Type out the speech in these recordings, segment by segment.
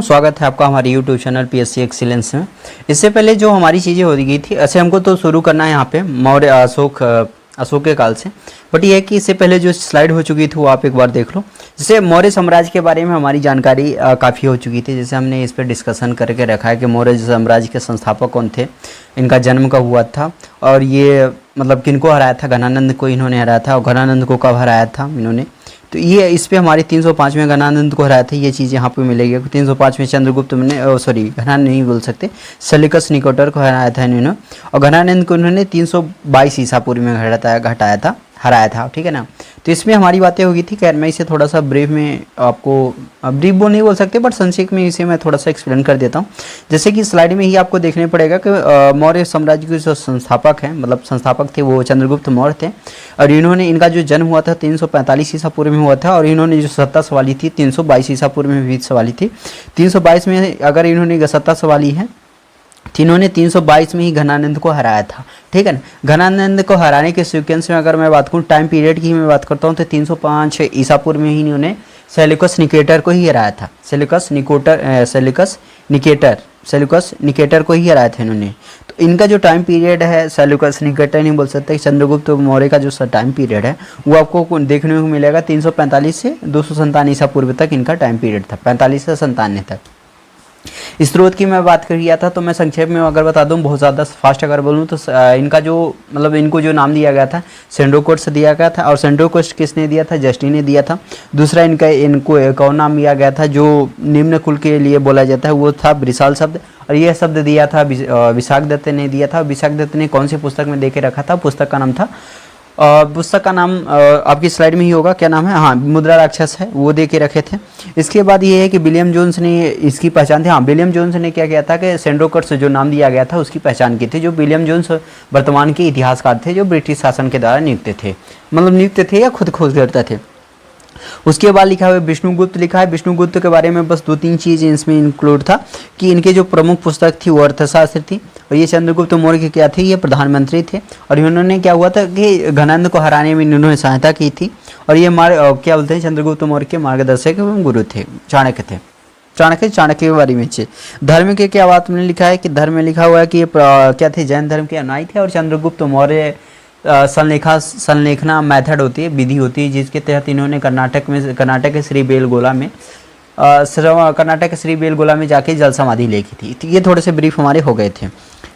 स्वागत है आपका हमारे YouTube चैनल PSC एक्सीलेंस में। इससे पहले जो हमारी चीज़ें हो गई थी, ऐसे हमको तो शुरू करना है यहाँ पे मौर्य अशोक के काल से, बट ये है कि इससे पहले जो स्लाइड हो चुकी थी वो आप एक बार देख लो। जैसे मौर्य साम्राज्य के बारे में हमारी जानकारी काफ़ी हो चुकी थी। जैसे हमने इस पर डिस्कशन करके रखा है कि मौर्य साम्राज्य के संस्थापक कौन थे, इनका जन्म कब हुआ था और ये मतलब किनको हराया था। घनानंद को इन्होंने हराया था, और घनानंद को कब हराया था इन्होंने, तो ये इस पे हमारी 305 में घनानंद को हराया था। ये चीज़ यहाँ पे मिलेगी। 305 में चंद्रगुप्त ने सॉरी घनानंद नहीं बोल सकते, सेल्यूकस निकोटर को हराया था इन्होंने, और घनानंद को उन्होंने 322 ईसा पूर्व में हराया था, ठीक है ना। तो इसमें हमारी बातें होगी थी। खैर मैं इसे थोड़ा सा ब्रीफ में आपको, ब्रीफ वो नहीं बोल सकते बट संक्षेप में इसे मैं थोड़ा सा एक्सप्लेन कर देता हूँ। जैसे कि स्लाइड में ही आपको देखने पड़ेगा कि मौर्य साम्राज्य के जो संस्थापक हैं, मतलब संस्थापक थे, वो चंद्रगुप्त मौर्य थे। और इन्होंने, इनका जो जन्म हुआ था 345 ईसा पूर्व में हुआ था, और इन्होंने जो सत्ता संभाली थी 322 ईसा पूर्व में भी संभाली थी। 322 में अगर इन्होंने सत्ता संभाली है, इन्होंने 322 में ही घनानंद को हराया था, ठीक है ना। घनानंद को हराने के सीक्वेंस में अगर मैं बात करूँ, टाइम पीरियड की मैं बात करता हूँ, तो 305 ईसा पूर्व में ही इन्होंने सेल्यूकस निकेटर को ही हराया था। सेल्यूकस निकेटर को ही हराया था इन्होंने। तो इनका जो टाइम पीरियड है, सेल्यूकस निकेटर नहीं बोल सकते, चंद्रगुप्त मौर्य का जो टाइम पीरियड है वो आपको देखने को मिलेगा 345 से 297 ईसा पूर्व तक इनका टाइम पीरियड था, 45 से 97 तक। स्रोत की मैं बात कर किया था, तो मैं संक्षेप में अगर बता दूं, बहुत ज़्यादा फास्ट अगर बोलूं, तो इनका जो मतलब इनको जो नाम दिया गया था सेंड्रोकोट्स दिया गया था। और सेंड्रोकोट्स किसने दिया था? जस्टिन ने दिया था। दूसरा इनको एक और नाम दिया गया था जो निम्न कुल के लिए बोला जाता है, वो था विशाल शब्द, और यह शब्द दिया था विशाखदत्त ने दिया था। विशाखदत्त ने कौन सी पुस्तक में दे के रखा था? पुस्तक का नाम था, पुस्तक का नाम आपकी स्लाइड में ही होगा, क्या नाम है, हाँ, मुद्रा राक्षस है, वो दे के रखे थे। इसके बाद ये है कि विलियम जोन्स ने इसकी पहचान थी। हाँ, विलियम जोन्स ने क्या किया था कि सेंड्रोकोट्स जो नाम दिया गया था उसकी पहचान की थी। जो विलियम जोन्स वर्तमान के इतिहासकार थे, जो ब्रिटिश शासन के द्वारा नियुक्त थे या खुद खोज करते थे। उसके बाद लिखा हुआ विष्णुगुप्त लिखा है। विष्णुगुप्त के बारे में बस 2-3 चीज़ इसमें इंक्लूड था कि इनके जो प्रमुख पुस्तक थी वो अर्थशास्त्र थी, और ये चंद्रगुप्त मौर्य के क्या थे, ये प्रधानमंत्री थे। और इन्होंने क्या हुआ था कि घनानंद को हराने में इन्होंने सहायता की थी। और ये क्या बोलते हैं, चंद्रगुप्त मौर्य के मार्गदर्शक एवं गुरु थे, चाणक्य थे। चाणक्य के बारे में धर्म के क्या बात में लिखा है कि धर्म में लिखा हुआ है कि ये क्या थे, जैन धर्म के अनुयायी थे। और चंद्रगुप्त मौर्य संलेखना मेथड होती है, विधि होती है, जिसके तहत इन्होंने कर्नाटक के श्रीबेलगोला में जाके जल समाधि लेखी थी। तो ये थोड़े से ब्रीफ हमारे हो गए थे।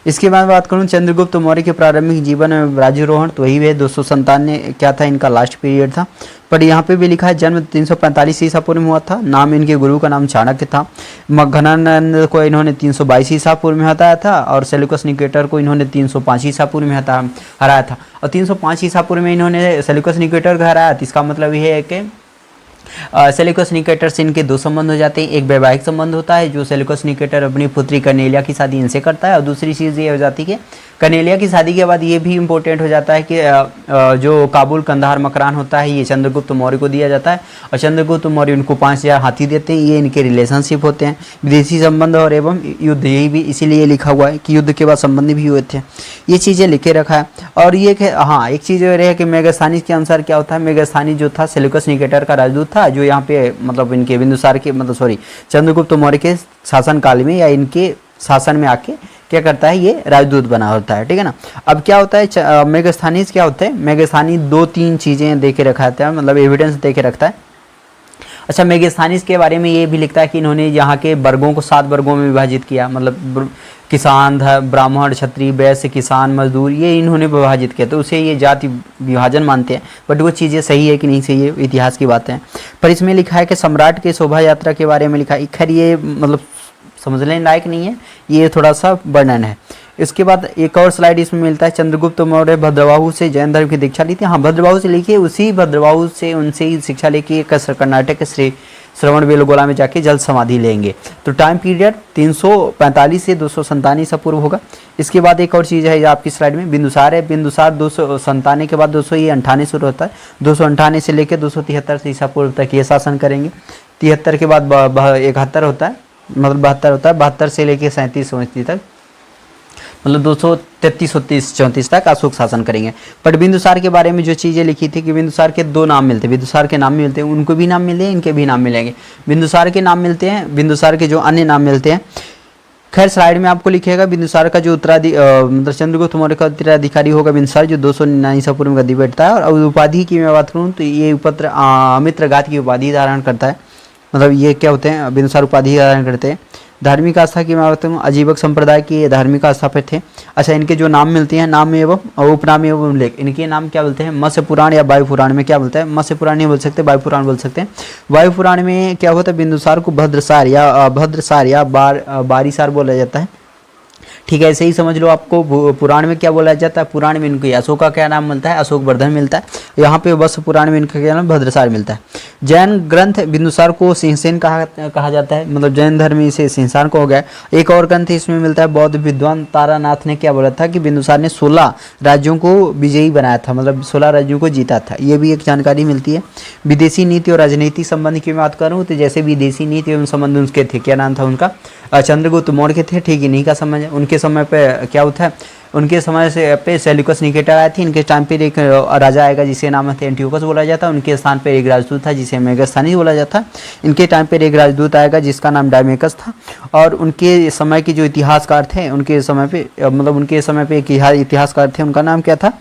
इसके बाद बात करूँ चंद्रगुप्त मौर्य के प्रारंभिक जीवन में राज्यारोहण, तो वही है 297 क्या था इनका लास्ट पीरियड था। पर यहाँ पे भी लिखा है जन्म 345 ईसा पूर्व में हुआ था। नाम इनके गुरु का नाम चाणक्य था। घनानंद को इन्होंने 322 ईसा पूर्व में हटाया था, और सेल्यूकस निकेटर को इन्होंने 305 ईसा पूर्व में हराया था। और 305 ईसा पूर्व में इन्होंने सेल्यूकस निकेटर को हराया। तो इसका मतलब ये है कि सेल्यूकस निकेटर से इनके 2 संबंध हो जाते हैं। एक वैवाहिक संबंध होता है जो सेल्यूकस निकेटर अपनी पुत्री कर्नेलिया की शादी इनसे करता है, और दूसरी चीज़ ये हो जाती है कि कर्नेलिया की शादी के बाद ये भी इम्पोर्टेंट हो जाता है कि जो काबुल, कंधार, मकरान होता है ये चंद्रगुप्त मौर्य को दिया जाता है, और चंद्रगुप्त मौर्य उनको 5000 हाथी देते हैं। ये इनके रिलेशनशिप होते हैं, विदेशी संबंध और एवं युद्ध, यही भी इसीलिए लिखा हुआ है कि युद्ध के बाद संबंध भी हुए थे। ये चीज़ें लिखे रखा है। और ये हाँ, एक चीज़ रहे कि मेगास्थानीज के अनुसार क्या होता है, मेगास्थानीज जो था सेल्यूकस निकेटर का राजदूत था, जो यहाँ पे मतलब इनके बिंदुसार के चंद्रगुप्त मौर्य के शासन काल में या इनके शासन में आके क्या करता है, ये राजदूत बना होता है, ठीक है ना। अब क्या होता है मेगास्थानीज क्या होता है, मेगास्थानी 2-3 चीज़ें दे के रखाता है, मतलब एविडेंस दे के रखता है। अच्छा, मेगास्थानीज के बारे में ये भी लिखता है कि इन्होंने यहाँ के वर्गों को 7 वर्गों में विभाजित किया, मतलब किसान, ब्राह्मण, क्षत्रिय, वैश्य, किसान, मजदूर, ये इन्होंने विभाजित किया। तो उसे ये जाति विभाजन मानते हैं, बट वो चीज़ें सही है कि नहीं सही है, इतिहास की बातें हैं। पर इसमें लिखा है कि सम्राट के शोभा यात्रा के बारे में लिखा है। खैर ये मतलब समझने लायक नहीं है, ये थोड़ा सा वर्णन है। इसके बाद एक और स्लाइड इसमें मिलता है, चंद्रगुप्त मौर्य भद्रबाहु से जैन धर्म की दीक्षा ली थी। हाँ, भद्रबाहु से लिखिए, उसी भद्रबाहु से उनसे ही शिक्षा लेके कर्नाटक के श्रवणबेलगोला में जाके जल समाधि लेंगे। तो टाइम पीरियड 345 से 297 ईसा पूर्व होगा। इसके बाद एक और चीज़ है आपकी स्लाइड में, बिंदुसार है। बिंदुसार 297 के बाद 298 शुरू होता है, 298 से लेकर 273 ईसा पूर्व तक ये शासन करेंगे। 73 के बाद 71 होता है, मतलब 72 होता है, 72 से लेकर 37 तक, मतलब 233-34 तक अशोक शासन करेंगे। बट बिंदुसार के बारे में जो चीज़ें लिखी थी कि बिंदुसार के 2 नाम मिलते हैं, बिंदुसार के नाम मिलते हैं, उनको भी नाम मिले हैं, इनके भी नाम मिलेंगे। बिंदुसार के नाम मिलते हैं, बिंदुसार के जो अन्य नाम मिलते हैं। खैर स्लाइड में आपको लिखेगा बिंदुसार का जो मतलब चंद्रगुप्त मौर्य का उत्तराधिकारी होगा बिंदुसार, जो 299 ईसा पूर्व में गद्दी बैठता है। और उपाधि की मैं बात करूँ तो ये उपत्र मित्रघात की उपाधि धारण करता है। मतलब ये क्या होते हैं, बिंदुसार उपाधि धारण करते हैं। धार्मिक आस्था की मैं बात करूँ, अजीबक संप्रदाय के धार्मिक आस्था पे थे। अच्छा, इनके जो नाम मिलते हैं, नाम एवं उपनाम एवं उल्लेख, इनके नाम क्या बोलते हैं, मत्स्य पुराण या वायु पुराण में क्या बोलता है, मत्स्य पुराण नहीं बोल सकते, वायु पुराण बोल सकते हैं। वायु पुराण में क्या होता है, बिंदुसार को भद्रसार या बारीसार बोला जाता है। ठीक है, ऐसे ही समझ लो। आपको पुराण में क्या बोला जाता है, पुराण में इनको अशोक का क्या नाम मिलता है, अशोक वर्धन मिलता है। यहाँ पे बस पुराण में इनका क्या नाम, भद्रसार मिलता है। जैन ग्रंथ बिंदुसार को सिंहसेन कहा जाता है, मतलब जैन धर्म में इसे सिंहसान को हो गया। एक और ग्रंथ इसमें मिलता है, बौद्ध विद्वान तारानाथ ने क्या बोला था कि बिंदुसार ने 16 राज्यों को विजयी बनाया था, मतलब 16 राज्यों को जीता था। ये भी एक जानकारी मिलती है। विदेशी नीति और राजनीति संबंध की बात करूँ तो जैसे विदेशी नीति एवं संबंध उनके थे, क्या नाम था उनका, चंद्रगुप्त मौर्य के थे। ठीक है, इन्हीं का समय, उनके समय पे क्या होता है, उनके समय से पे सेल्यूकस निकेटर आए थे। इनके टाइम पे एक राजा आएगा जिसे नाम है एंटियोकस बोला जाता है। उनके स्थान पर एक राजदूत था जिसे मेगास्थानी बोला जाता है। इनके टाइम पर एक राजदूत आएगा जिसका नाम डायमेकस था। और उनके समय के जो इतिहासकार थे, उनके समय पे मतलब उनके समय पे एक इतिहासकार थे, उनका नाम क्या था,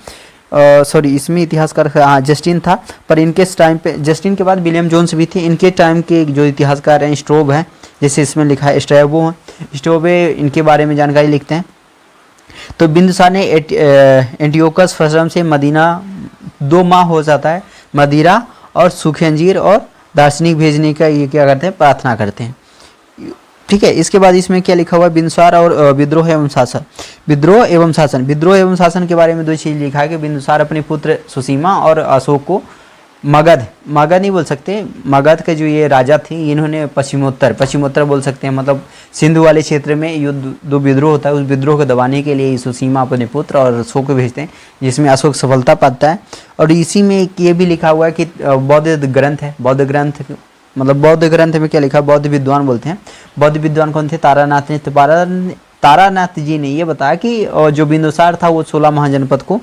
सॉरी इसमें इतिहासकार जस्टिन था। पर इनके टाइम पे, जस्टिन के बाद विलियम जोन्स भी थे। इनके टाइम के जो इतिहासकार हैं स्ट्रोब हैं, जैसे इसमें लिखा है स्ट्रैबो हैं, स्ट्रोबे इनके बारे में जानकारी लिखते हैं। तो बिंदुसार ने एंटियोकस फसरम से मदीना 2 माह हो जाता है, मदिरा और सूखी और दार्शनिक भेजने का ये क्या करते हैं, प्रार्थना करते हैं। ठीक है, इसके बाद इसमें क्या लिखा हुआ है, बिंदुसार और विद्रोह एवं शासन। विद्रोह एवं शासन के बारे में 2 चीज़ लिखा है कि बिंदुसार अपने पुत्र सुसीमा और अशोक को मगध नहीं बोल सकते, मगध के जो ये राजा थे, इन्होंने पश्चिमोत्तर बोल सकते हैं, मतलब सिंधु वाले क्षेत्र में युद्ध जो विद्रोह होता है, उस विद्रोह को दबाने के लिए सुसीमा अपने पुत्र और अशोक को भेजते हैं, जिसमें अशोक सफलता पाता है। और इसी में ये भी लिखा हुआ है कि बौद्ध ग्रंथ है, बौद्ध ग्रंथ में क्या लिखा, बौद्ध विद्वान बोलते हैं। बौद्ध विद्वान कौन थे, तारानाथ ने। तारानाथ जी ने ये बताया कि जो बिंदुसार था वो 16 महाजनपद को।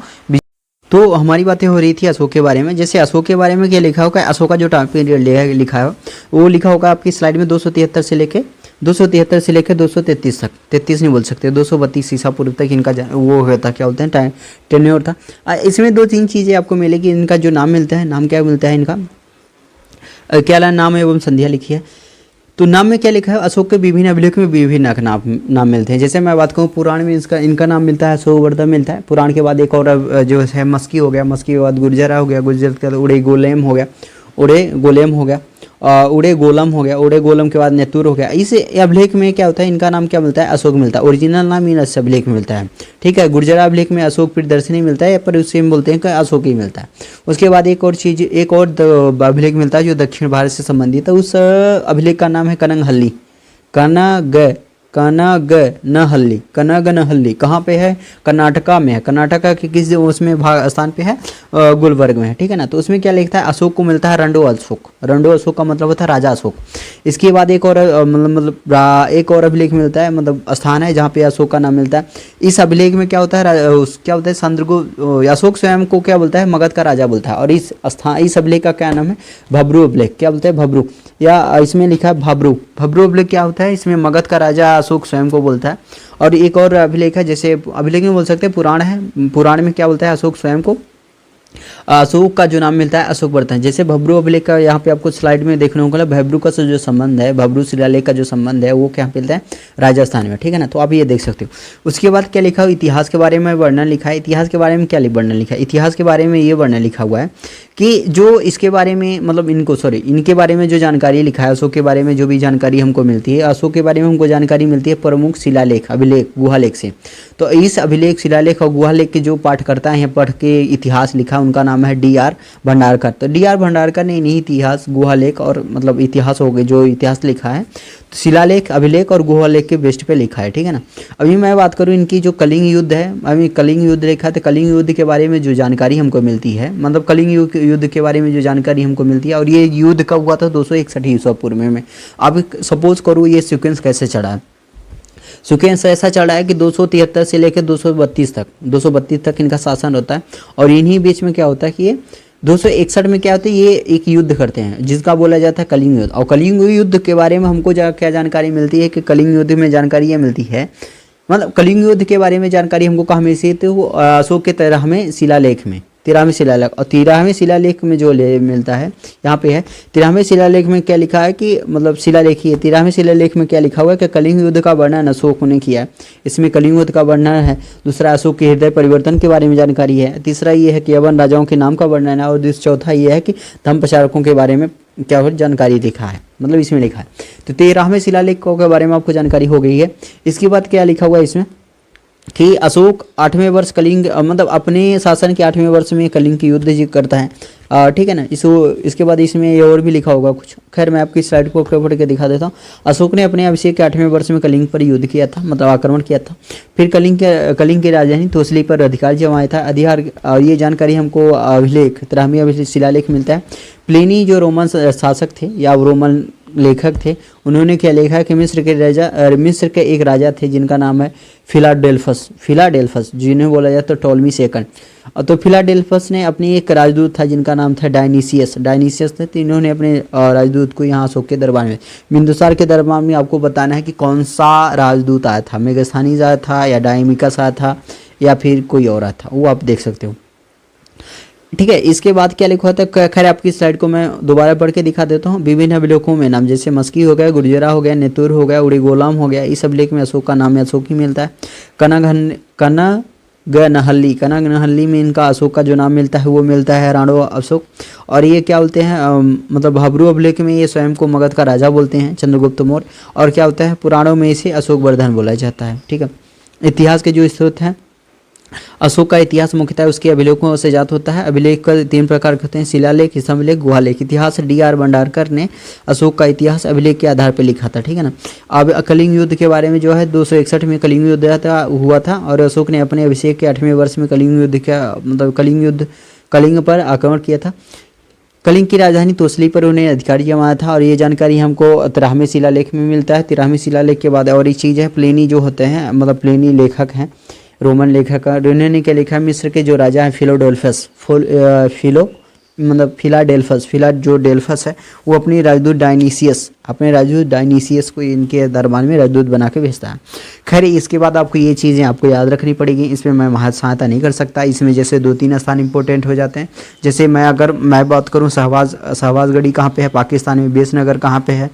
तो हमारी बातें हो रही थी अशोक के बारे में। जैसे अशोक के बारे में क्या लिखा होगा, अशोक का जो टाइम पीरियड लिखा है वो लिखा होगा आपकी स्लाइड में 273 से लेके 233 तक, 33 नहीं बोल सकते, 232 ईसा पूर्व तक इनका वो होता, क्या बोलते हैं, टेन्योर था। इसमें 2-3 चीज़ें आपको मिलेगी। इनका जो नाम मिलता है, नाम क्या मिलता है इनका, क्या नाम एवं संध्या लिखी है। तो नाम में क्या लिखा है, अशोक के विभिन्न अभिलेख में विभिन्न नाम मिलते हैं। जैसे मैं बात करूँ पुराण में इनका नाम मिलता है, अशोक वर्धन मिलता है। पुराण के बाद एक और जो है मस्की हो गया, मस्की के बाद गुर्जरा हो गया, गुर्जर के बाद उड़े गोलेम हो गया, उड़े गोलम के बाद नेतुर हो गया। इस अभिलेख में क्या होता है, इनका नाम क्या मिलता है, अशोक मिलता है। ओरिजिनल नाम इन अभिलेख में मिलता है। ठीक है, गुर्जरा अभिलेख में अशोक प्रियदर्शनी मिलता है, पर उससे हम बोलते हैं कि अशोक ही मिलता है। उसके बाद एक और अभिलेख मिलता है जो दक्षिण भारत से संबंधित है। उस अभिलेख का नाम है कनगहल्ली, कनगनहल्ली। कहाँ पे है, कर्नाटका में है। कर्नाटका के किस उसमें स्थान पे है, गुलबर्ग में है। ठीक है ना। तो उसमें क्या लिखता है, अशोक को मिलता है रंडो अशोक का मतलब होता है राजा अशोक। इसके बाद एक और एक और अभिलेख मिलता है, मतलब स्थान है जहाँ पे अशोक का नाम मिलता है। इस अभिलेख में क्या होता है, चंद्रगुप्त अशोक स्वयं को क्या बोलता है, मगध का राजा बोलता है। और इस अभिलेख का क्या नाम है, भब्रू अभिलेख। क्या बोलते हैं, भब्रू, या इसमें लिखा है भब्रू अभिलेख। क्या होता है, इसमें मगध का राजा अशोक स्वयं को बोलता है। और एक और अभिलेख है, जैसे अभिलेख में बोल सकते हैं पुराण है, पुराण में क्या बोलता है, अशोक स्वयं को, अशोक का जो नाम मिलता है अशोक वर्धन। जैसे भब्रू अभिलेख का यहाँ पे आपको स्लाइड में देखने को मिला, भब्रू का जो संबंध है, भब्रू शिलालेख का जो संबंध है वो क्या मिलता है, राजस्थान में। ठीक है ना। तो आप ये देख सकते हो। उसके बाद क्या लिखा हो, इतिहास के बारे में वर्णन लिखा है। इतिहास के बारे में क्या वर्णन लिखा है, इतिहास के बारे में ये वर्णन लिखा हुआ है कि जो इसके बारे में, मतलब इनके बारे में जो जानकारी लिखा है, अशोक के बारे में जो भी जानकारी हमको मिलती है, अशोक के बारे में हमको जानकारी मिलती है प्रमुख शिलालेख, अभिलेख, गुहालेख से। तो इस अभिलेख, शिलालेख और गुहालेख के जो पाठकर्ता हैं, पढ़ के इतिहास लिखा, उनका नाम है D.R. भंडारकर। तो D.R. भंडारकर ने इन्हीं इतिहास, गुहालेख और मतलब इतिहास हो गए, जो इतिहास लिखा है, तो शिलालेख, अभिलेख और गुहालेख के बेस्ट पे लिखा है। ठीक है ना। अभी मैं बात करूँ इनकी जो कलिंग युद्ध है, अभी कलिंग युद्ध लिखा है, तो कलिंग युद्ध के बारे में जो जानकारी हमको मिलती है, मतलब कलिंग युद्ध के बारे में जो जानकारी हमको मिलती है, और ये युद्ध कब हुआ था, 261 ईसा पूर्व में। अब सपोज करो ये सीक्वेंस कैसे चढ़ा है। सुखी वंश ऐसा चला है कि 273 से लेकर 232 तक इनका शासन होता है। और इन्हीं बीच में क्या होता है कि ये 261 में क्या होता है, ये एक युद्ध करते हैं जिसका बोला जाता है कलिंग युद्ध। और कलिंग युद्ध के बारे में हमको क्या जानकारी मिलती है कि कलिंग युद्ध में जानकारी ये मिलती है, मतलब कलिंग युद्ध के बारे में जानकारी हमको कहाँ मिलती है, तो अशोक के 13वें शिलालेख में, 13वें शिलालेख। और 13वें शिलालेख में जो मिलता है यहाँ पे है 13वें शिलालेख में क्या लिखा है कि मतलब शिलालेख ही है, 13वें शिलालेख में क्या लिखा हुआ है कि कलिंग युद्ध का वर्णन अशोक ने किया है। इसमें कलिंग युद्ध का वर्णन है। दूसरा अशोक के हृदय परिवर्तन के बारे में जानकारी है। तीसरा ये है कि यवन राजाओं के नाम का वर्णन है। और चौथा ये है कि धर्म प्रचारकों के बारे में क्या हो जानकारी लिखा है, मतलब इसमें लिखा है। तो 13वें शिलालेखों के बारे में आपको जानकारी हो गई है। इसके बाद क्या लिखा हुआ है इसमें कि अशोक 8वें वर्ष कलिंग मतलब अपने शासन के 8वें वर्ष में कलिंग की युद्ध करता है, ठीक है ना। इसके बाद इसमें ये और भी लिखा होगा कुछ, खैर मैं आपकी स्लाइड को पढ़ के दिखा देता हूँ। अशोक ने अपने अभिषेक के 8वें वर्ष में कलिंग पर युद्ध किया था, मतलब आक्रमण किया था। फिर कलिंग की राजधानी तोसली पर अधिकार जमाया था। ये जानकारी हमको अभिलेख 13वें शिलालेख मिलता है। प्लिनी जो रोमन शासक थे या रोमन लेखक थे, उन्होंने क्या लिखा है कि मिस्र के एक राजा थे जिनका नाम है फिलाडेल्फस, जिन्हें बोला जाता है टॉलमी सेकंड। तो फिलाडेल्फस ने अपनी एक राजदूत था जिनका नाम था डायनीसियस थे। तो इन्होंने अपने राजदूत को यहाँ अशोक के दरबार में, बिंदुसार के दरबार में आपको बताना है कि कौन सा राजदूत आया था, मेगास्थानीज आया था या डायमिकस आया था या फिर कोई और आया था, वो आप देख सकते हो, ठीक है। इसके बाद क्या लिखा था, खैर आपकी स्लाइड को मैं दोबारा पढ़ के दिखा देता हूँ। विभिन्न अभिलेखों में नाम जैसे मस्की हो गया, गुर्जरा हो गया, नेतुर हो गया, उड़ीगोलाम हो गया, इस अभिलेख में अशोक का नाम अशोक ही मिलता है। कनगनहल्ली में इनका अशोक का जो नाम मिलता है वो मिलता है राणो अशोक। और ये क्या बोलते हैं मतलब भाब्रू अभिलेख में ये स्वयं को मगध का राजा बोलते हैं, चंद्रगुप्त मौर्य। और क्या होता है पुराणों में इसे अशोक वर्धन बोला जाता है, ठीक है। इतिहास के जो स्रोत हैं, अशोक का इतिहास मुख्यतः उसके अभिलेखों से जात होता है। अभिलेख का 3 प्रकार होते हैं, शिलालेख, स्तंभलेख, गुहालेख। इतिहास D.R. भंडारकर ने अशोक का इतिहास अभिलेख के आधार पर लिखा था, ठीक है ना। अब कलिंग युद्ध के बारे में जो है 261 में कलिंग युद्ध हुआ था और अशोक ने अपने अभिषेक के 8वें वर्ष में कलिंग पर आक्रमण किया था। कलिंग की राजधानी तोसली पर उन्हें अधिकारी जमाया था। और ये जानकारी हमको 13वें शिलालेख में मिलता है। 13वें शिलालेख के बाद और एक चीज़ है, प्लेनी जो होते हैं मतलब प्लेनी लेखक हैं, रोमन लेखक, उन्होंने क्या लिखा है, मिस्र के जो राजा हैं फिलाडेल्फस है, वो अपने राजदूत डायनीसियस को इनके दरबार में राजदूत बना के भेजता है। खैर इसके बाद आपको ये चीज़ें आपको याद रखनी पड़ेगी, इसमें मैं महज सहायता नहीं कर सकता। इसमें जैसे 2-3 स्थान इंपॉर्टेंट हो जाते हैं। जैसे अगर मैं बात करूँ शहबाजगढ़ी कहाँ पे है, पाकिस्तान में। बेसनगर कहाँ पे है,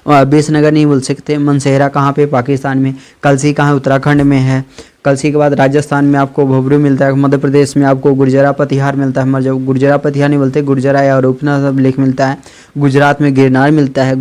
बेसनगर नहीं बोल सकते। मनसेहरा कहाँ पे, पाकिस्तान में। कलसी कहाँ, उत्तराखंड में है। कलसी के बाद राजस्थान में आपको भभरू मिलता है। मध्य प्रदेश में आपको गुर्जरा पतिहार मिलता है, जब गुर्जरा पतिहार नहीं बोलते, गुर्जरा या रूपना लेख मिलता है। गुजरात में गिरनार मिलता है,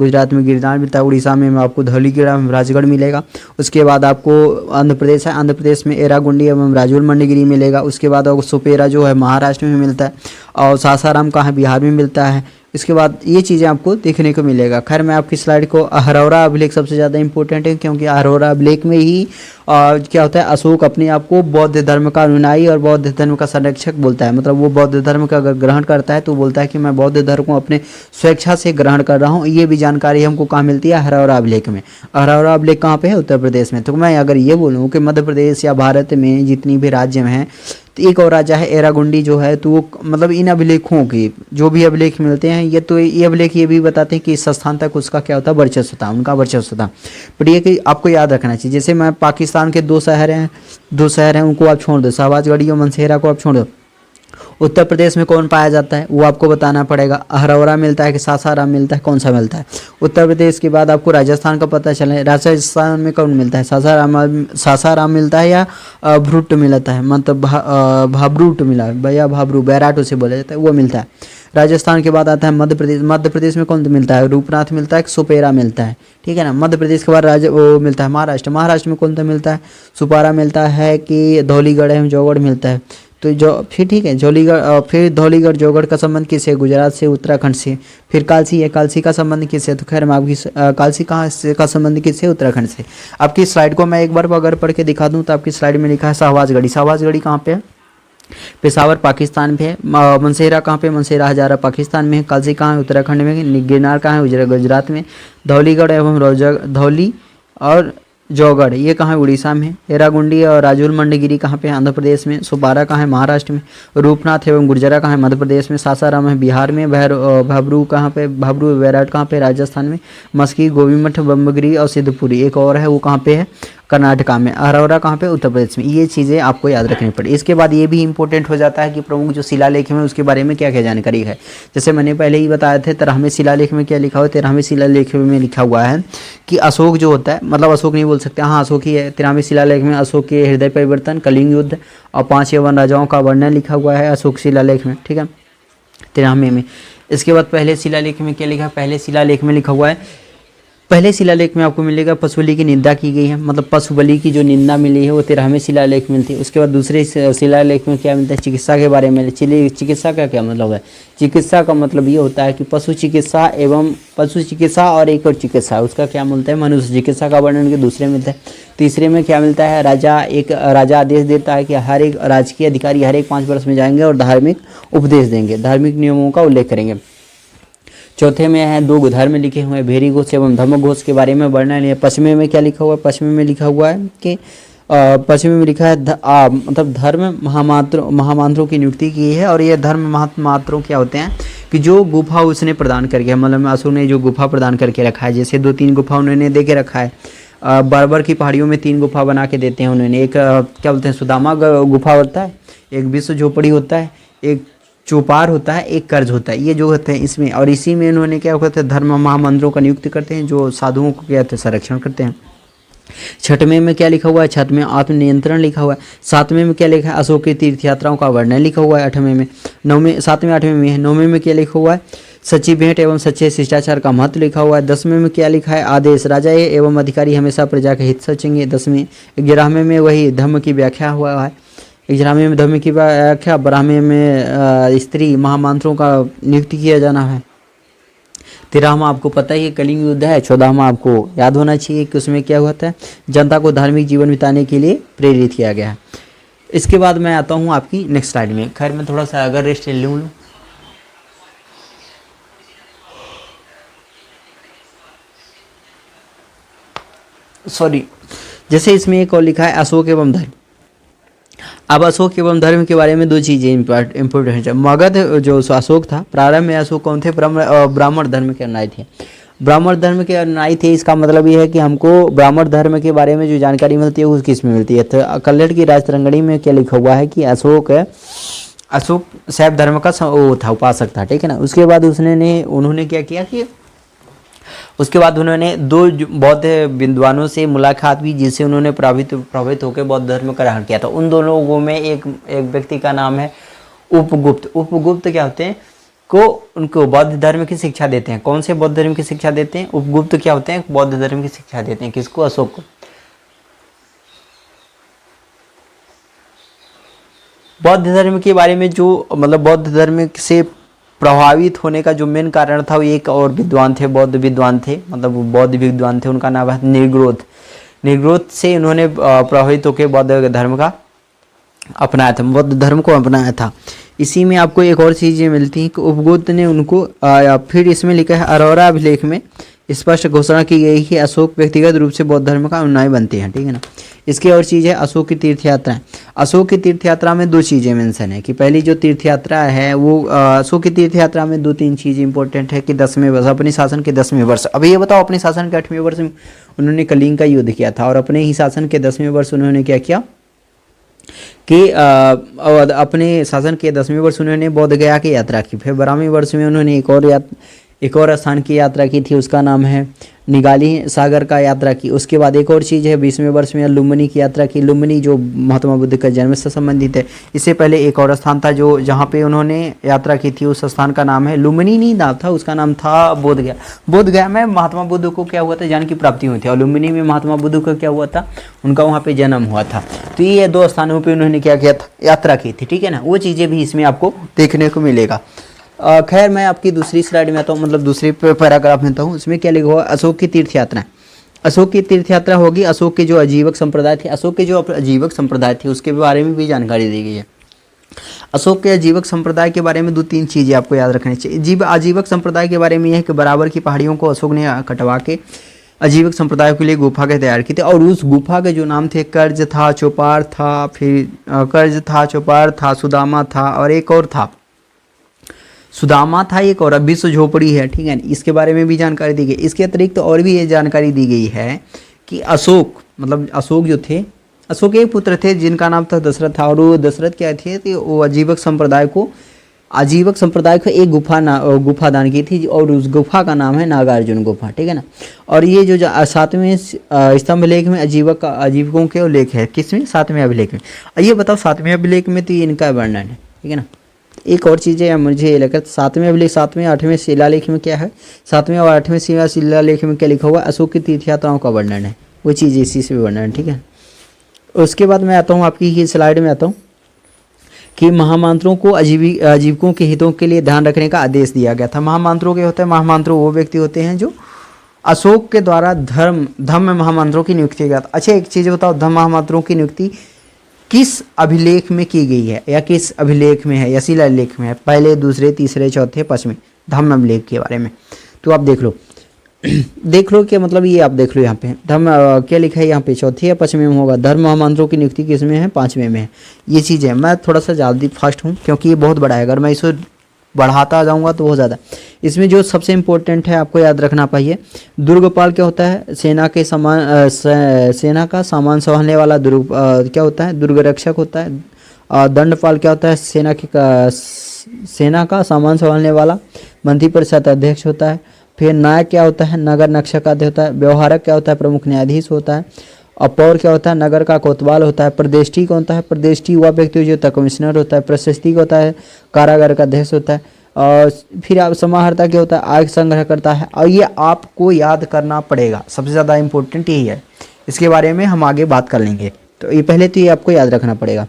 उड़ीसा में आपको धौलीगढ़ राजगढ़ मिलेगा। उसके बाद आपको आंध्र प्रदेश है, आंध्र प्रदेश में एरागुंडी एवं राजूर मंडीगिरी मिलेगा। उसके बाद आपको सुपेरा जो है महाराष्ट्र में मिलता है। और सासाराम कहाँ, बिहार में मिलता है। इसके बाद ये चीज़ें आपको देखने को मिलेगा। खैर मैं आपकी स्लाइड को अहरौरा अभिलेख सबसे ज़्यादा इंपॉर्टेंट है, क्योंकि अहरौरा अभिलेख में ही क्या होता है, अशोक अपने आप को बौद्ध धर्म का अनुयायी और बौद्ध धर्म का संरक्षक बोलता है। मतलब वो बौद्ध धर्म का अगर ग्रहण करता है तो बोलता है कि मैं बौद्ध धर्म को अपने स्वेच्छा से ग्रहण कर रहा हूँ। ये भी जानकारी हमको कहाँ मिलती है, अहरौरा अभिलेख में। अहरौरा अभिलेख कहाँ पे है, उत्तर प्रदेश में। तो मैं अगर ये बोलूँ कि मध्य प्रदेश या भारत में जितनी भी राज्य हैं, तो एक और राजा है एरागुंडी जो है, तो वो मतलब इन अभिलेखों की जो भी अभिलेख मिलते हैं ये अभिलेख ये भी बताते हैं कि इस स्थान तक उसका क्या होता है, वर्चस्व था, उनका वर्चस्व था। बट ये कि आपको याद रखना चाहिए, जैसे मैं पाकिस्तान के 2 शहर हैं उनको आप छोड़ दो, शहबाजगढ़ी और मनसेहरा को आप छोड़ दो। उत्तर प्रदेश में कौन पाया जाता है वो आपको बताना पड़ेगा। अहरौरा मिलता है कि सासाराम मिलता है, कौन सा मिलता है। उत्तर प्रदेश के बाद आपको राजस्थान का पता चले, राजस्थान में कौन मिलता है, सासाराम मिलता है या भ्रूट मिलता है, मतलब भाब्रूट मिला या भाब्रू बैराट उसे बोला जाता है, वो मिलता है। राजस्थान के बाद आता है मध्य प्रदेश में कौन मिलता है, रूपनाथ मिलता है, सुपेरा मिलता है, ठीक है ना। मध्य प्रदेश के बाद वो मिलता है महाराष्ट्र में कौन सा मिलता है, सुपारा मिलता है कि धौलीगढ़ एवं जौगढ़ मिलता है। तो जो फिर ठीक है फिर धौलीगढ़ जौगढ़ का संबंध किससे, गुजरात से, उत्तराखंड से। फिर कालसी है, कालसी का संबंध किससे, तो खैर मैं आपकी कालसी कहाँ से का संबंध किससे, उत्तराखंड से। आपकी स्लाइड को मैं एक बार अगर पढ़ के दिखा दूँ तो आपकी स्लाइड में लिखा है शहबाजगढ़ी कहाँ पे है, पेशावर पाकिस्तान में है। मनसेहरा कहाँ पे, मनसेहरा हजारा पाकिस्तान में है। कालसी कहाँ है, उत्तराखंड में। गिरनार कहाँ है, गुजरात में। धौलीगढ़ एवं धौली और जौगढ़ ये कहाँ है, उड़ीसा में। एरागुंडी और राजुल मंडगिरी कहाँ पे है, आंध्र प्रदेश में। सुपारा कहाँ है, महाराष्ट्र में। रूपनाथ एवं गुर्जरा कहाँ है, मध्य प्रदेश में। सासाराम है, बिहार में। भबरू कहाँ पे, भबरू वैराट कहाँ पे, राजस्थान में। मस्की, गोविमठ, बम्बगिरी और सिद्धपुरी एक और है, वो कहाँ पे है, कर्नाटका में। अरौरा कहाँ पे, उत्तर प्रदेश में। ये चीज़ें आपको याद रखनी पड़ी। इसके बाद ये भी इंपॉर्टेंट हो जाता है कि प्रमुख जो शिलालेख में उसके बारे में क्या क्या जानकारी है। जैसे मैंने पहले ही बताया थे, 13वें शिलालेख में क्या लिखा हुआ है। 13वें शिलालेख में लिखा हुआ है कि अशोक जो होता है, मतलब अशोक नहीं बोल सकते, हाँ अशोक ही है। 13वें शिलालेख में अशोक के हृदय परिवर्तन, कलिंग युद्ध और 5 यवन राजाओं का वर्णन लिखा हुआ है अशोक शिलालेख में, ठीक है, 13वें में। इसके बाद पहले शिलालेख में क्या लिखा है, पहले शिलालेख में लिखा हुआ है, पहले शिलालेख में आपको मिलेगा पशु बलि की निंदा की गई है, मतलब पशु बलि की जो निंदा मिली है वो 13वें शिलालेख में मिलती है। उसके बाद दूसरे शिलालेख में क्या मिलता है, चिकित्सा के बारे में। चिकित्सा का क्या मतलब है, चिकित्सा का मतलब ये होता है कि पशु चिकित्सा एवं पशु चिकित्सा और एक और चिकित्सा, उसका क्या मिलता है, मनुष्य चिकित्सा का वर्णन के दूसरे में मिलता है। तीसरे में क्या मिलता है, राजा आदेश देता है कि हर एक राजकीय अधिकारी हर एक 5 वर्ष में जाएंगे और धार्मिक उपदेश देंगे, धार्मिक नियमों का उल्लेख करेंगे। चौथे में है 2 धर्म लिखे हुए हैं, भेरी घोष एवं धर्म घोष के बारे में वर्णन है। पश्चिमी में क्या लिखा हुआ है, पश्चिमी में लिखा हुआ है कि पश्चिमी में लिखा है मतलब धर्म महामात्रों की नियुक्ति की है। और ये धर्म महामात्रों क्या होते हैं कि जो गुफा उसने प्रदान करके, मतलब अशोक ने जो गुफा प्रदान करके रखा है, जैसे 2-3 गुफा उन्होंने दे के रखा है। बर्बर की पहाड़ियों में 3 गुफा बना के देते हैं उन्होंने। एक क्या बोलते हैं, सुदामा गुफा होता है, एक विश्व झोपड़ी होता है, एक चौपार होता है, एक कर्ज होता है, ये जो होते हैं इसमें। और इसी में इन्होंने क्या कहते हैं, धर्म महामंत्रों का नियुक्त करते हैं जो साधुओं को क्या कहते हैं, संरक्षण करते हैं। 6वें में क्या लिखा हुआ है, 6वें में आत्मनियंत्रण लिखा हुआ है। 7वें में क्या लिखा है, अशोक की तीर्थ यात्राओं का वर्णन लिखा हुआ है। 8वें में, 9वें, 7वें 8वें में है। 9वें में क्या लिखा हुआ है, सच्ची भेंट एवं सच्चे शिष्टाचार का महत्व लिखा हुआ है। 10वें में क्या लिखा है, आदेश, राजा एवं अधिकारी हमेशा प्रजा के हित सोचेंगे। 10वें, 11वें में वही धर्म की व्याख्या हुआ है। 11वें में धर्म की व्याख्या, 12वें में स्त्री महामंत्रों का नियुक्ति किया जाना है। 13वां आपको पता ही है कलिंग युद्ध है। 14वां आपको याद होना चाहिए कि उसमें क्या होता है, जनता को धार्मिक जीवन बिताने के लिए प्रेरित किया गया है। इसके बाद मैं आता हूँ आपकी नेक्स्ट स्लाइड में। खैर मैं थोड़ा सा अगर रेस्ट ले लूँ, सॉरी, जैसे इसमें एक और लिखा है अशोक एवं धर्म। अब अशोक एवं धर्म के बारे में 2 चीज़ें इंपॉर्टेंट है। मगध जो अशोक था, प्रारंभ में अशोक कौन थे, ब्राह्मण धर्म के अनुयायी थे। ब्राह्मण धर्म के अनुयायी थे, इसका मतलब ये है कि हमको ब्राह्मण धर्म के बारे में जो जानकारी मिलती है वो किस में मिलती है। तो कल्लड़ की राजतरंगणी में क्या लिखा हुआ है कि अशोक शैव धर्म का वो था, उपासक था, ठीक है ना। उसके बाद उन्होंने क्या किया कि उसके बाद उन्होंने 2 बौद्ध विद्वानों से मुलाकात भी, जिससे उन्होंने प्रभावित होकर बौद्ध धर्म का ग्रहण किया था। उन दोनों लोगों में एक व्यक्ति का नाम है उपगुप्त। उपगुप्त क्या होते हैं, को उनको बौद्ध धर्म की शिक्षा देते हैं। कौन से बौद्ध धर्म की शिक्षा देते हैं, उपगुप्त क्या होते हैं, बौद्ध धर्म की शिक्षा देते हैं। किसको, अशोक को। बौद्ध धर्म के बारे में जो मतलब बौद्ध धर्म से प्रभावित होने का जो मेन कारण था, वो एक और विद्वान थे, बौद्ध विद्वान थे, मतलब बौद्ध विद्वान थे, उनका नाम है निर्ग्रोध। निर्ग्रोध से इन्होंने प्रभावित होकर बौद्ध धर्म का अपनाया था, बौद्ध धर्म को अपनाया था। इसी में आपको एक और चीज़ें मिलती हैं कि उपगुप्त ने उनको फिर इसमें लिखा है अरोरा अभिलेख में स्पष्ट घोषणा की गई कि अशोक व्यक्तिगत रूप से बौद्ध धर्म का अनुयायी बनते हैं, ठीक है ना। इसकी और चीज़ है अशोक की तीर्थ यात्राएं। अशोक की तीर्थ यात्रा में 2 चीज़ें मेंशन है कि पहली जो तीर्थ यात्रा है वो अशोक की तीर्थ यात्रा में 2-3 चीज़ इंपॉर्टेंट है कि 10वें वर्ष, अपने शासन के 10वें वर्ष। अब ये बताओ, अपने शासन के 8वें वर्ष में उन्होंने कलिंग का युद्ध किया था और अपने ही शासन के 10वें वर्ष उन्होंने क्या किया कि अपने शासन के 10वें वर्ष उन्होंने बोध गया की यात्रा की। फिर 12वें वर्ष में उन्होंने एक और स्थान की यात्रा की थी, उसका नाम है निगाली सागर का यात्रा की। उसके बाद एक और चीज़ है 20वें वर्ष में लुम्बिनी की यात्रा की। लुम्बिनी जो महात्मा बुद्ध का जन्म से संबंधित है। इससे पहले एक और स्थान था जो जहाँ पे उन्होंने यात्रा की थी, उस स्थान का नाम है लुम्बिनी नहीं नाम था, उसका नाम था बोधगया। बोधगया में महात्मा बुद्ध को क्या हुआ था, ज्ञान की प्राप्ति हुई थी, और लुम्बिनी में महात्मा बुद्ध का क्या हुआ था, उनका वहाँ पे जन्म हुआ था। तो ये 2 स्थानों पर उन्होंने क्या किया था, यात्रा की थी, ठीक है ना। वो चीज़ें भी इसमें आपको देखने को मिलेगा। खैर मैं आपकी दूसरी स्लाइड में आता हूँ, मतलब दूसरी पैराग्राफ में आता हूँ। उसमें क्या लिखा हुआ, अशोक की तीर्थ यात्रा। अशोक की तीर्थ यात्रा होगी। अशोक के जो आजीवक संप्रदाय थे, अशोक के जो आजीवक संप्रदाय थे उसके बारे में भी जानकारी दी गई है। अशोक के आजीवक संप्रदाय के बारे में 2-3 चीज़ें आपको याद रखनी चाहिए। आजीवक संप्रदाय के बारे में यह है कि बराबर की पहाड़ियों को अशोक ने कटवा के आजीविक संप्रदाय के लिए गुफा के तैयार की थी। और उस गुफा के जो नाम थे कर्ज था, चौपार था, फिर कर्ज था, चौपार था, सुदामा था और एक और था, सुदामा था एक और, विश्व झोपड़ी है, ठीक है। इसके बारे में भी जानकारी दी गई। इसके अतिरिक्त तो और भी ये जानकारी दी गई है कि अशोक, मतलब अशोक जो थे, अशोक एक पुत्र थे जिनका नाम था दशरथ था। और वो दशरथ क्या थे तो वो आजीविक संप्रदाय को एक गुफा दान की थी और उस गुफा का नाम है नागार्जुन गुफा, ठीक है ना। और ये जो 7वें स्तंभ लेख में आजीविकों के उल्लेख है, किसमें? 7वें अभिलेख में। ये बताओ 7वें अभिलेख में तो ये इनका वर्णन है, ठीक है ना। एक और चीज़ें मुझे ये लगता है 7वें अभिलेख, 7वें 8वें शिलालेख में क्या है, 7वें और 8वें शिलालेख में क्या लिखा हुआ है, अशोक की तीर्थ यात्राओं का वर्णन है, वो चीज़ इसी से वर्णन है, ठीक है। उसके बाद मैं आता हूँ आपकी ही स्लाइड में आता हूँ कि महामंत्रों को आजीविकों के हितों के लिए ध्यान रखने का आदेश दिया गया था। महामंत्रों के होते हैं, महामंत्रों वो व्यक्ति होते हैं जो अशोक के द्वारा धम्म महामंत्रों की नियुक्ति किया था। अच्छा एक चीज़ बताओ, धम्म महामंत्रों की नियुक्ति किस अभिलेख में की गई है या किस अभिलेख में है या शिलालेख में है? पहले, दूसरे, तीसरे, चौथे, पांचवें धम्म अभिलेख के बारे में तो आप देख लो देख लो कि मतलब ये आप देख लो यहाँ पे धर्म क्या लिखा है यहाँ पे, चौथे या पांचवें में होगा। धर्म महामंत्रों की नियुक्ति किस में है? पांचवें में है। ये चीज़ है, मैं थोड़ा सा जल्दी फास्ट हूँ क्योंकि ये बहुत बड़ा है, अगर मैं इसको बढ़ाता जाऊँगा तो बहुत ज़्यादा। इसमें जो सबसे इम्पोर्टेंट है आपको याद रखना चाहिए, दुर्गपाल क्या होता है? सेना का सामान संभालने वाला क्या होता है? दुर्ग रक्षक होता है। दंडपाल क्या होता है? सेना का सामान संभालने वाला मंत्री परिषद अध्यक्ष होता है। फिर नायक क्या होता है? नगर नक्शा का होता है। व्यवहारक क्या होता है? प्रमुख न्यायाधीश होता है। अपौर क्या होता है? नगर का कोतवाल होता है। प्रदेष्टी कौन होता है? प्रदेष्टी वह व्यक्ति जो कमिश्नर होता है। प्रशस्ति का होता है कारागार का अध्यक्ष होता है। और फिर आप समाहर्ता क्या होता है? आय संग्रह करता है। और ये आपको याद करना पड़ेगा, सबसे ज़्यादा इम्पोर्टेंट यही है। इसके बारे में हम आगे बात कर लेंगे, तो ये पहले तो ये आपको याद रखना पड़ेगा।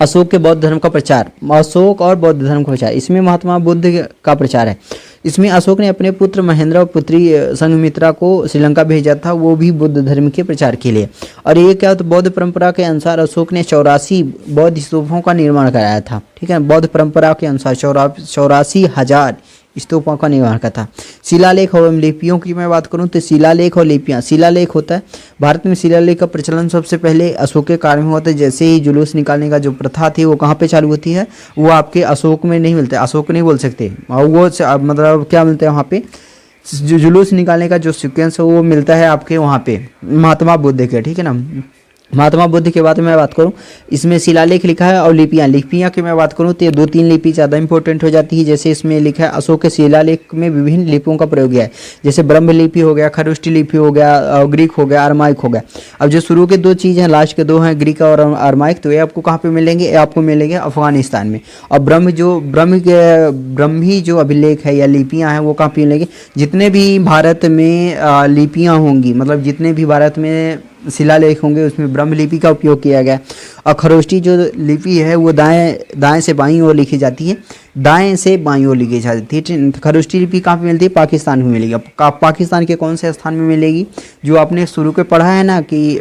अशोक के बौद्ध धर्म का प्रचार, अशोक और बौद्ध धर्म का प्रचार, इसमें महात्मा बुद्ध का प्रचार है। इसमें अशोक ने अपने पुत्र महेंद्र और पुत्री संघमित्रा को श्रीलंका भेजा था, वो भी बुद्ध धर्म के प्रचार के लिए। और ये क्या तो बौद्ध परंपरा के अनुसार अशोक ने 84 बौद्ध स्तूपों का निर्माण कराया था, ठीक है। बौद्ध परंपरा के अनुसार 84,000 स्तूपों का निर्माण का था। शिलालेख और लिपियों की मैं बात करूं तो शिलालेख और लिपियां, शिलालेख होता है भारत में शिलालेख का प्रचलन सबसे पहले अशोक के काल में हुआ था। जैसे ही जुलूस निकालने का जो प्रथा थी वो कहाँ पे चालू होती है? वो आपके अशोक में नहीं मिलते, अशोक नहीं बोल सकते, और वो मतलब क्या मिलता है वहाँ पे? जुलूस निकालने का जो सीक्वेंस है वो मिलता है आपके वहाँ पे महात्मा बुद्ध के, ठीक है ना। महात्मा बुद्ध के बाद मैं बात करूं, इसमें शिलालेख लिखा है और लिपियां की मैं बात करूं तो ये 2-3 लिपि ज़्यादा इंपॉर्टेंट हो जाती है। जैसे इसमें लिखा है अशोक के शिलालेख में विभिन्न लिपियों का प्रयोग किया है, जैसे ब्रह्म लिपि हो गया, खरुष्टी लिपि हो गया, ग्रीक हो गया, अरमाइक हो गया। अब जो शुरू के 2 चीज़ हैं, लास्ट के 2 हैं ग्रीक और अरमाइक, तो ये आपको कहाँ पे मिलेंगे? ये आपको मिलेंगे अफगानिस्तान में। और ब्रह्मी जो अभिलेख है या लिपियाँ हैं वो कहाँ पे मिलेंगे? जितने भी भारत में लिपियाँ होंगी, मतलब जितने भी भारत में शिलालेख होंगे उसमें ब्रह्म लिपि का उपयोग किया गया। और खरोष्टी जो लिपि है वो दाएं से बाईं ओर लिखी जाती है, दाएं से बाईं ओर लिखी जाती है। खरोष्टी लिपि कहाँ पे मिलती है? पाकिस्तान में मिलेगी। पाकिस्तान के कौन से स्थान में मिलेगी? जो आपने शुरू के पढ़ा है ना कि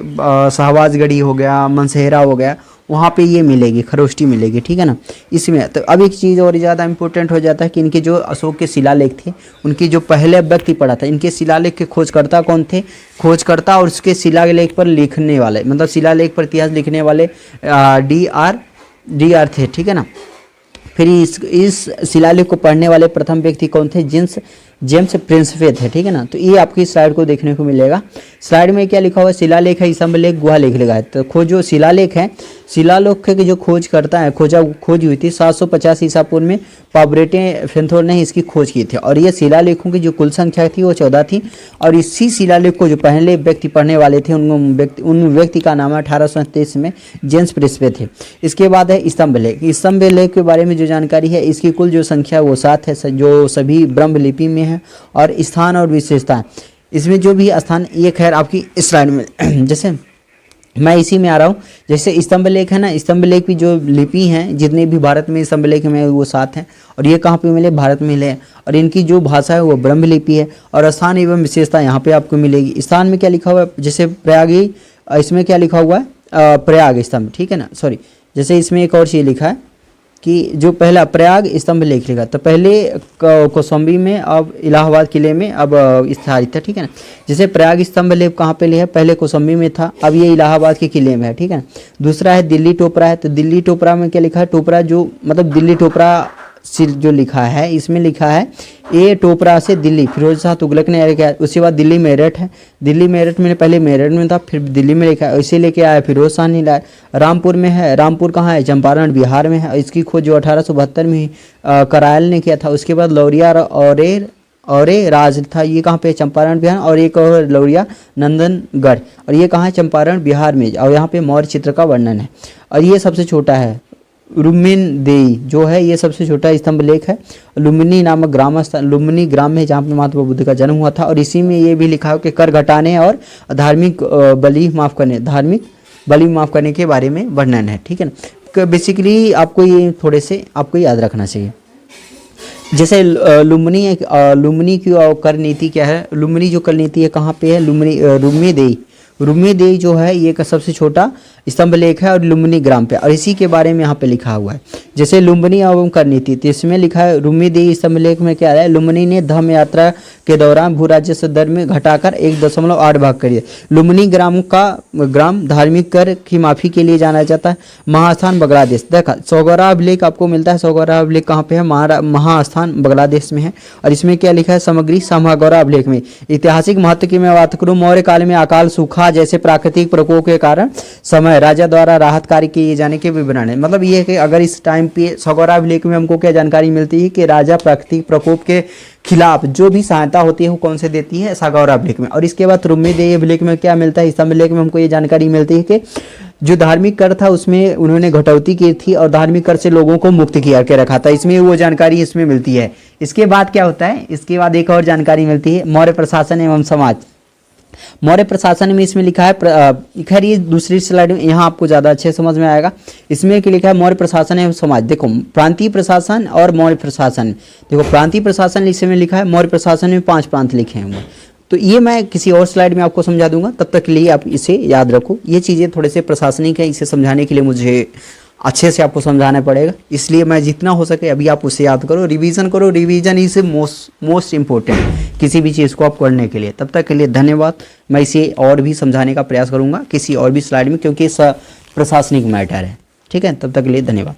शहबाजगढ़ी हो गया, मनसेहरा हो गया, वहाँ पे ये मिलेगी, खरोष्टी मिलेगी, ठीक है ना। इसमें तो अब एक चीज़ और ज़्यादा इंपॉर्टेंट हो जाता है कि इनके जो अशोक के शिलालेख थे उनकी जो पहले व्यक्ति पढ़ा था, इनके शिलालेख के खोजकर्ता कौन थे? खोजकर्ता और उसके शिलालेख पर लिखने वाले, मतलब शिलालेख पर इतिहास लिखने वाले डी आर थे, ठीक है ना। फिर इस शिलालेख को पढ़ने वाले प्रथम व्यक्ति कौन थे? जेम्स प्रिंसफे थे, ठीक है ना। तो ये आपकी स्लाइड को देखने को मिलेगा। स्लाइड में क्या लिखा हुआ है? शिलालेख है, स्तंभलेख, गुहालेख लिखा है। तो खोजो शिलालेख है, शिलालेख की जो खोज करता है, खोज हुई थी 750 ईसा पूर्व में पाब्रेटे फेंथोर ने इसकी खोज की थी। और ये शिलालेखों की जो कुल संख्या थी वो 14 थी। और इसी शिलालेख को जो पहले व्यक्ति पढ़ने वाले थे उन व्यक्ति का नाम 1837 में जेम्स प्रिंसफे थे। इसके बाद है स्तंभलेख। स्तंभलेख के बारे में जो जानकारी है, इसकी कुल जो संख्या वो 7 है, जो सभी ब्रह्म लिपि में है। और स्थान और विशेषता, इसमें जो भी स्थान, ये खैर आपकी स्लाइड में जैसे मैं इसी में आ रहा हूँ। जैसे स्तंभलेख है ना, स्तंभलेख की जो लिपि हैं जितने भी भारत में स्तंभलेख में वो 7 हैं। और ये कहाँ पे मिले? भारत में मिले। और इनकी जो भाषा है वो ब्रह्म लिपि है। और स्थान एवं विशेषता यहाँ पे आपको मिलेगी। स्थान में क्या लिखा हुआ है? जैसे प्रयागी, इसमें क्या लिखा हुआ है? प्रयाग स्तंभ, ठीक है ना। सॉरी, जैसे इसमें एक और चीज़ लिखा है, कि जो पहला प्रयाग स्तंभ लेख लिखा, तो पहले कौशाम्बी में, अब इलाहाबाद किले में, अब स्थापित था, ठीक है ना। जैसे प्रयाग स्तंभ लेख कहाँ पे लिखा, पहले कौशाम्बी में था, अब ये इलाहाबाद के किले में है, ठीक है ना। दूसरा है दिल्ली टोपरा है, तो दिल्ली टोपरा में क्या लिखा है, टोपरा जो मतलब दिल्ली टोपरा जो लिखा है, इसमें लिखा है ए टोपरा से दिल्ली फिरोज शाह तुगलक ने लिखा है। उसके बाद दिल्ली मेरठ है, दिल्ली मेरठ में पहले मेरठ में था, फिर दिल्ली में लिखा है, इसे लेके आया फिरोज शाह ने लाया। रामपुर में है, रामपुर कहाँ है, चंपारण बिहार में है, इसकी खोज जो 1872 में करायल ने किया था। उसके बाद लौरिया और राज था, ये कहाँ पे, चंपारण बिहार, और एक और लौरिया नंदनगढ़, और ये कहाँ है, चंपारण बिहार में, और यहाँ पे मौर्य चित्र का वर्णन है। और ये सबसे छोटा है लुम्बिनी देई जो है, ये सबसे छोटा स्तंभ लेख है। लुम्बिनी नामक ग्राम स्थान, लुम्बिनी ग्राम में जहाँ पे महात्मा बुद्ध का जन्म हुआ था, और इसी में ये भी लिखा है कि कर घटाने और धार्मिक बलि माफ़ करने के बारे में वर्णन है, ठीक है ना। बेसिकली आपको ये थोड़े से आपको याद रखना चाहिए। जैसे लुम्बिनी की कर नीति क्या है, लुम्बिनी जो कर नीति है कहाँ पे है, रुम्मी देई जो है ये का सबसे छोटा स्तंभ लेख है, और लुम्बिनी ग्राम पे, और इसी के बारे में यहाँ पे लिखा हुआ है। जैसे लुम्बिनी एवं कर नीति, तो इसमें लिखा है रुम्मी देई स्तंभ लेख में क्या है, लुम्बिनी ने धर्म यात्रा के दौरान भू राजस्व दर में घटाकर 1.8 भाग कर दिया। लुम्बिनी ग्राम धार्मिक कर की माफी के लिए जाना जाता है। महास्थान बांग्लादेश, देखा सौगौरा अभिलेख आपको मिलता है, सौगौरा अभिलेख कहाँ पे है, महास्थान बांग्लादेश में है। और इसमें क्या लिखा है, सामग्री समगौरा अभिलेख में। ऐतिहासिक महत्व की मैं बात करूँ, मौर्य काल में अकाल सूखा जैसे प्राकृतिक प्रकोप के कारण समय राजा द्वारा राहत कार्य किए जाने के विवरण है। मतलब ये है कि अगर इस टाइम पे सौगौरा अभिलेख में हमको क्या जानकारी मिलती है कि राजा प्राकृतिक प्रकोप के खिलाफ जो भी सहायता होती है वो कौन से देती है, सौगौरा अभिलेख में। और इसके बाद रुम्मी देई अभिलेख में क्या मिलता है, स्तंभ लेख में हमको ये जानकारी मिलती है कि जो धार्मिक कर था उसमें उन्होंने घटौती की थी और धार्मिक कर से लोगों को मुक्त किया के रखा था, इसमें वो जानकारी इसमें मिलती है। इसके बाद क्या होता है, इसके बाद एक और जानकारी मिलती है, मौर्य प्रशासन एवं समाज। मौर्य प्रशासन में इसमें लिखा है, खैर ये दूसरी स्लाइड में यहाँ आपको ज़्यादा अच्छे समझ में आएगा। इसमें क्या लिखा है, मौर्य प्रशासन एवं समाज। देखो प्रांतीय प्रशासन और मौर्य प्रशासन, देखो प्रांतीय प्रशासन इसमें लिखा है, मौर्य प्रशासन में 5 प्रांत लिखे हैं। तो ये मैं किसी और स्लाइड में आपको समझा दूंगा, तब तक के लिए आप इसे याद रखो। ये चीज़ें थोड़े से प्रशासनिक है, इसे समझाने के लिए मुझे अच्छे से आपको समझाना पड़ेगा, इसलिए मैं जितना हो सके अभी आप उसे याद करो, रिवीजन करो। रिवीजन इज मोस्ट इम्पोर्टेंट किसी भी चीज़ को आप करने के लिए। तब तक के लिए धन्यवाद। मैं इसे और भी समझाने का प्रयास करूंगा किसी और भी स्लाइड में, क्योंकि प्रशासनिक मैटर है, ठीक है। तब तक के लिए धन्यवाद।